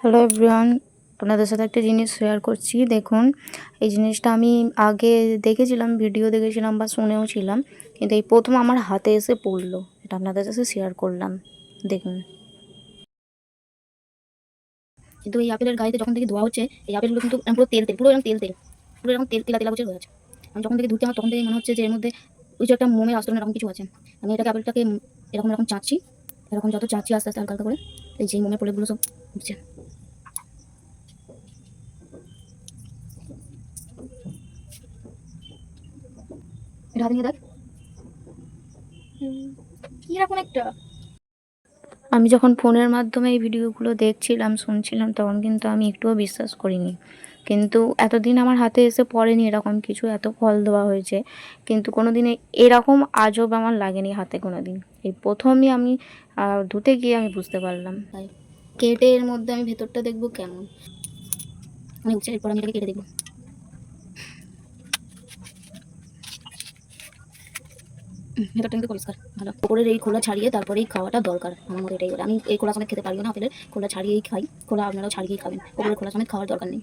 Hello everyone, আপনাদের সাথে একটা জিনিস শেয়ার করছি। দেখুন, এই জিনিসটা আমি আগে দেখেছিলাম, ভিডিও দেখেছিলাম বা শুনেও ছিলাম, কিন্তু এই প্রথম আমার হাতে এসে পড়লো। এটা আপনাদের সাথে শেয়ার করলাম। দেখুন, কিন্তু এই আপেলের গায়েতে যখন থেকে ধোয়া হচ্ছে, এই আপেলগুলো কিন্তু পুরো তেল তেল, পুরো এরকম তেল তেল, পুরো এরকম তেল তেলা তেলা হয়ে আছে। আমি যখন থেকে ধুতে আমার তখন থেকে মনে হচ্ছে যে এর মধ্যে কিছু একটা মোমের আস্তরণ এরকম কিছু আছে। আমি এটাকে আপেলটাকে এরকম এরকম চাচ্ছি, এরকম যত চাচ্ছি আস্তে আস্তে হালকা হালকা করে এই যে মোমের প্রলেপগুলো সব উঠছে। এটা হাতে নিয়ে দেখ, কিরকম একটা। আমি যখন ফোনের মাধ্যমে এই ভিডিওগুলো দেখছিলাম, শুনছিলাম, তখন কিন্তু আমি একটুও বিশ্বাস করিনি। কিন্তু এতদিন আমার হাতে এসে পড়েনি এরকম কিছু, এত ফল দেওয়া হয়েছে, কিন্তু কোনো দিনে এরকম আজব আমার লাগেনি হাতে কোনো দিন। এই প্রথমই আমি ধুতে গিয়ে আমি বুঝতে পারলাম। তাই কেটে এর মধ্যে আমি ভেতরটা দেখবো কেমন, মানে উঠছে, এরপর আমি এটাকে কেটে দেখবো। ভেতরটা কিন্তু পরিষ্কার ভালো। উপরের এই খোলা ছাড়িয়ে তারপরেই খাওয়াটা দরকার, আমার মতো এটাই বলে। আমি এই খোলা সমেত খেতে পারি না, আপেলের খোলা ছাড়িয়েই খাই। খোলা আপনারাও ছাড়িয়েই খাবেন, উপরের খোলা সমেত খাওয়ার দরকার নেই।